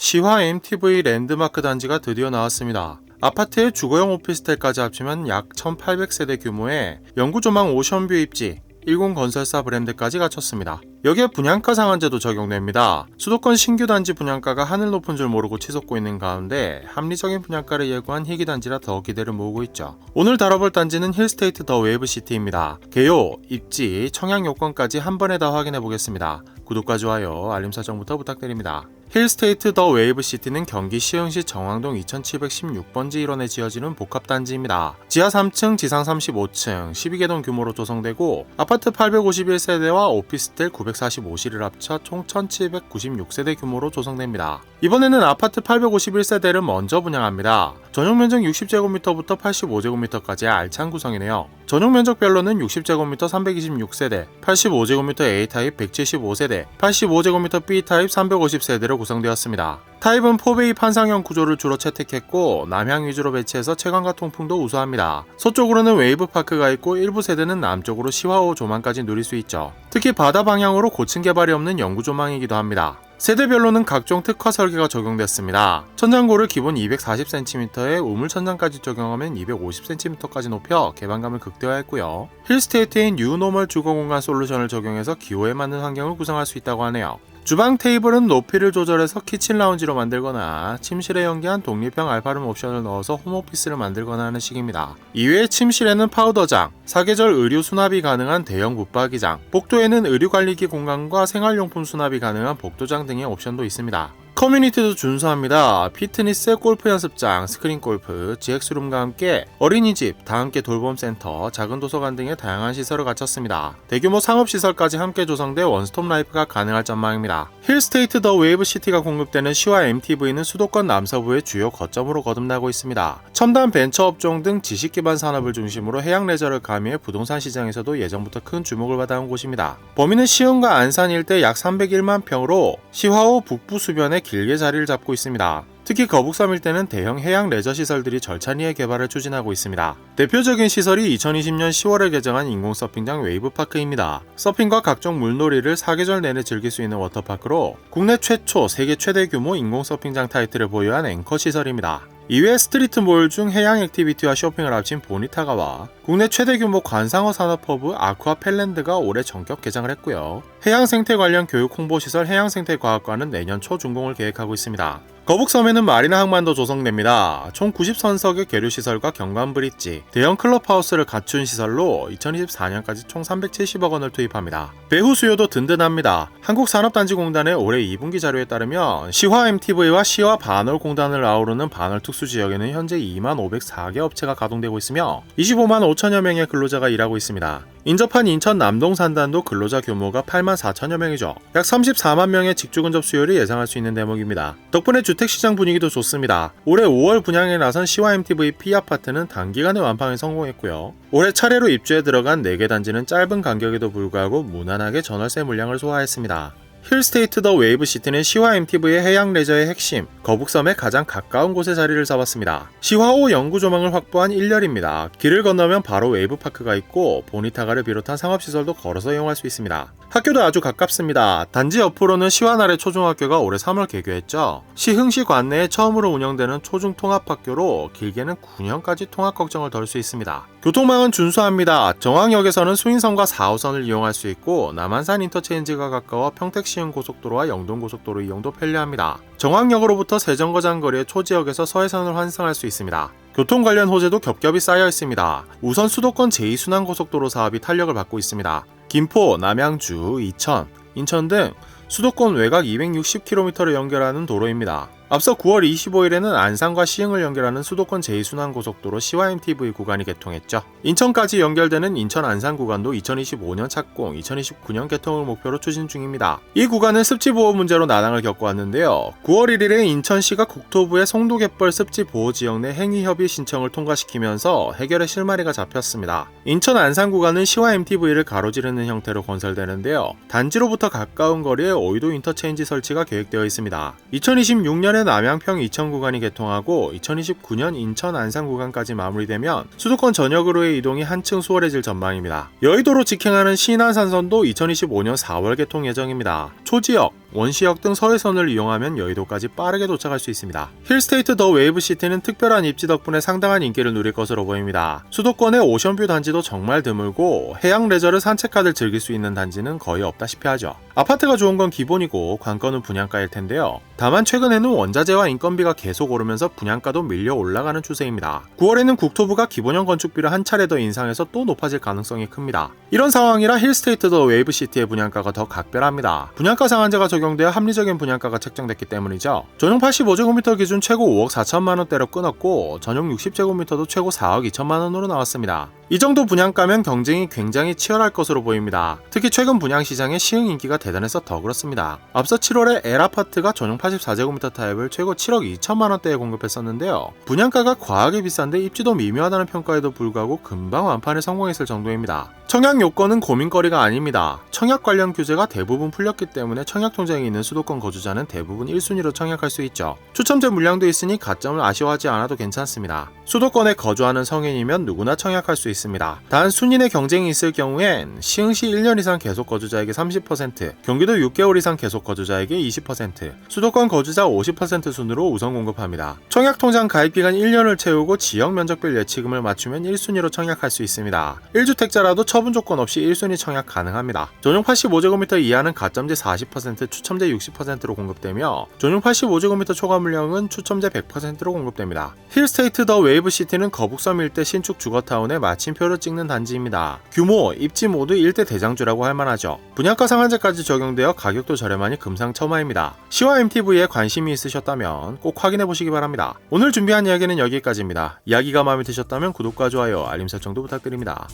시화 MTV 랜드마크 단지가 드디어 나왔습니다. 아파트에 주거용 오피스텔까지 합치면 약 1800세대 규모의 영구조망 오션뷰 입지, 일본건설사 브랜드까지 갖췄습니다. 여기에 분양가 상한제도 적용됩니다. 수도권 신규 단지 분양가가 하늘 높은 줄 모르고 치솟고 있는 가운데 합리적인 분양가를 예고한 희귀 단지라 더 기대를 모으고 있죠. 오늘 다뤄볼 단지는 힐스테이트 더 웨이브시티입니다. 개요, 입지, 청약 요건까지 한 번에 다 확인해 보겠습니다. 구독과 좋아요, 알림 설정부터 부탁드립니다. 힐스테이트 더 웨이브시티는 경기 시흥시 정왕동 2716번지 일원에 지어지는 복합단지입니다. 지하 3층, 지상 35층, 12개동 규모로 조성되고 아파트 851세대와 오피스텔 945실을 합쳐 총 1796세대 규모로 조성됩니다. 이번에는 아파트 851세대를 먼저 분양합니다. 전용 면적 60제곱미터부터 85제곱미터까지의 알찬 구성이네요. 전용 면적별로는 60제곱미터 326세대, 85제곱미터 A타입 175세대, 85제곱미터 B타입 350세대로 구성되었습니다. 타입은 4베이 판상형 구조를 주로 채택했고 남향 위주로 배치해서 채광과 통풍도 우수합니다. 서쪽으로는 웨이브파크가 있고 일부 세대는 남쪽으로 시화호 조망까지 누릴 수 있죠. 특히 바다 방향으로 고층 개발이 없는 영구조망이기도 합니다. 세대별로는 각종 특화 설계가 적용됐습니다. 천장고를 기본 240cm에 우물 천장까지 적용하면 250cm까지 높여 개방감을 극대화했고요. 힐스테이트인 뉴노멀 주거공간 솔루션을 적용해서 기호에 맞는 환경을 구성할 수 있다고 하네요. 주방 테이블은 높이를 조절해서 키친 라운지로 만들거나 침실에 연계한 독립형 알파룸 옵션을 넣어서 홈오피스를 만들거나 하는 식입니다. 이외에 침실에는 파우더장, 사계절 의류 수납이 가능한 대형 붙박이장, 복도에는 의류관리기 공간과 생활용품 수납이 가능한 복도장 등의 옵션도 있습니다. 커뮤니티도 준수합니다. 피트니스, 골프 연습장, 스크린 골프, GX룸과 함께 어린이집, 다함께 돌봄센터, 작은 도서관 등의 다양한 시설을 갖췄습니다. 대규모 상업시설까지 함께 조성돼 원스톱 라이프가 가능할 전망입니다. 힐스테이트 더 웨이브시티가 공급되는 시화 MTV는 수도권 남서부의 주요 거점으로 거듭나고 있습니다. 첨단 벤처업종 등 지식기반 산업을 중심으로 해양 레저를 가미해 부동산 시장에서도 예전부터 큰 주목을 받아온 곳입니다. 범위는 시흥과 안산 일대 약 301만 평으로 시화호 북부 수변에 길게 자리를 잡고 있습니다. 특히 거북섬 일대는 대형 해양 레저 시설들이 절찬리의 개발을 추진하고 있습니다. 대표적인 시설이 2020년 10월에 개장한 인공 서핑장 웨이브파크입니다. 서핑과 각종 물놀이를 사계절 내내 즐길 수 있는 워터파크로 국내 최초, 세계 최대 규모 인공 서핑장 타이틀을 보유한 앵커 시설입니다. 이외에 스트리트몰 중 해양 액티비티와 쇼핑을 합친 보니타가와 국내 최대 규모 관상어 산업허브 아쿠아펠랜드가 올해 전격 개장을 했고요. 해양생태 관련 교육 홍보시설 해양생태과학관은 내년 초 준공을 계획하고 있습니다. 거북섬에는 마리나 항만도 조성됩니다. 총 90선석의 계류시설과 경관브릿지, 대형 클럽하우스를 갖춘 시설로 2024년까지 총 370억 원을 투입합니다. 배후 수요도 든든합니다. 한국산업단지공단의 올해 2분기 자료에 따르면 시화 MTV와 시화 반월 공단을 아우르는 반월 특수지역에는 현재 2만 504개 업체가 가동되고 있으며 25만 5천여 명의 근로자가 일하고 있습니다. 인접한 인천 남동산단도 근로자 규모가 8만 4천여 명이죠. 약 34만 명의 직주근접 수요를 예상할 수 있는 대목입니다. 덕분에 주택시장 분위기도 좋습니다. 올해 5월 분양에 나선 시화 MTV P아파트는 단기간에 완판에 성공했고요. 올해 차례로 입주에 들어간 4개 단지는 짧은 간격에도 불구하고 무난하게 전월세 물량을 소화했습니다. 힐스테이트 더 웨이브시티는 시화 MTV의 해양 레저의 핵심, 거북섬에 가장 가까운 곳에 자리를 잡았습니다. 시화호 영구조망을 확보한 1열입니다. 길을 건너면 바로 웨이브파크가 있고 보니타가를 비롯한 상업시설도 걸어서 이용할 수 있습니다. 학교도 아주 가깝습니다. 단지 옆으로는 시화나래 초중학교가 올해 3월 개교했죠. 시흥시 관내에 처음으로 운영되는 초중통합학교로 길게는 9년까지 통학 걱정을 덜 수 있습니다. 교통망은 준수합니다. 정왕역에서는 수인선과 4호선을 이용할 수 있고 남한산 인터체인지가 가까워 평택시흥 고속도로와 영동고속도로 이용도 편리합니다. 정왕역으로부터 세정거장 거리의 초지역에서 서해선을 환승할 수 있습니다. 교통 관련 호재도 겹겹이 쌓여 있습니다. 우선 수도권 제2순환고속도로 사업이 탄력을 받고 있습니다. 김포, 남양주, 이천, 인천 등 수도권 외곽 260km를 연결하는 도로입니다. 앞서 9월 25일에는 안산과 시흥을 연결하는 수도권 제2순환고속도로 시화 MTV 구간이 개통했죠. 인천까지 연결되는 인천 안산 구간도 2025년 착공, 2029년 개통을 목표로 추진 중입니다. 이 구간은 습지 보호 문제로 난항을 겪어왔는데요. 9월 1일에 인천시가 국토부의 송도갯벌 습지 보호 지역 내 행위협의 신청을 통과시키면서 해결의 실마리가 잡혔습니다. 인천 안산 구간은 시화 MTV를 가로지르는 형태로 건설되는데요. 단지로부터 가까운 거리에 오이도 인터체인지 설치가 계획되어 있습니다. 2026년에 남양평 이천 구간이 개통하고 2029년 인천 안산 구간까지 마무리되면 수도권 전역으로의 이동이 한층 수월해질 전망입니다. 여의도로 직행하는 신안산선도 2025년 4월 개통 예정입니다. 소지역, 원시역 등 서해선을 이용하면 여의도까지 빠르게 도착할 수 있습니다. 힐스테이트 더 웨이브시티는 특별한 입지 덕분에 상당한 인기를 누릴 것으로 보입니다. 수도권의 오션뷰 단지도 정말 드물고 해양 레저를 산책하듯 즐길 수 있는 단지는 거의 없다시피 하죠. 아파트가 좋은 건 기본이고 관건은 분양가일 텐데요. 다만 최근에는 원자재와 인건비가 계속 오르면서 분양가도 밀려 올라가는 추세입니다. 9월에는 국토부가 기본형 건축비를 한 차례 더 인상해서 또 높아질 가능성이 큽니다. 이런 상황이라 힐스테이트 더 웨이브시티의 분양가가 더 각별합니다. 분양가 상한제가 적용되어 합리적인 분양가가 책정됐기 때문이죠. 전용 85제곱미터 기준 최고 5억 4천만원대로 끊었고 전용 60제곱미터도 최고 4억 2천만원으로 나왔습니다. 이 정도 분양가면 경쟁이 굉장히 치열할 것으로 보입니다. 특히 최근 분양시장에 시흥 인기가 대단해서 더 그렇습니다. 앞서 7월에 L아파트가 전용 84제곱미터 타입을 최고 7억 2천만원대에 공급했었는데요. 분양가가 과하게 비싼데 입지도 미묘하다는 평가에도 불구하고 금방 완판에 성공했을 정도입니다. 청약 요건은 고민거리가 아닙니다. 청약 관련 규제가 대부분 풀렸기 때문에 청약 통장이 있는 수도권 거주자는 대부분 1순위로 청약할 수 있죠. 추첨제 물량도 있으니 가점을 아쉬워하지 않아도 괜찮습니다. 수도권에 거주하는 성인이면 누구나 청약할 수 있습니다. 단 순위 내 경쟁이 있을 경우엔 시흥시 1년 이상 계속 거주자에게 30%, 경기도 6개월 이상 계속 거주자에게 20%, 수도권 거주자 50% 순으로 우선 공급합니다. 청약 통장 가입 기간 1년을 채우고 지역 면적별 예치금을 맞추면 1순위로 청약할 수 있습니다. 1주택자라도 처분 조건 없이 1순위 청약 가능합니다. 전용 85제곱미터 이하는 가점제 40%, 추첨제 60%로 공급되며 전용 85제곱미터 초과 물량은 추첨제 100%로 공급됩니다. 힐스테이트 더 웨이브시티는 거북섬 일대 신축 주거타운의 마침표를 찍는 단지입니다. 규모, 입지 모두 일대 대장주라고 할 만하죠. 분양가 상한제까지 적용되어 가격도 저렴하니 금상첨화입니다. 시와 MTV에 관심이 있으셨다면 꼭 확인해보시기 바랍니다. 오늘 준비한 이야기는 여기까지입니다. 이야기가 마음에 드셨다면 구독과 좋아요, 알림 설정도 부탁드립니다.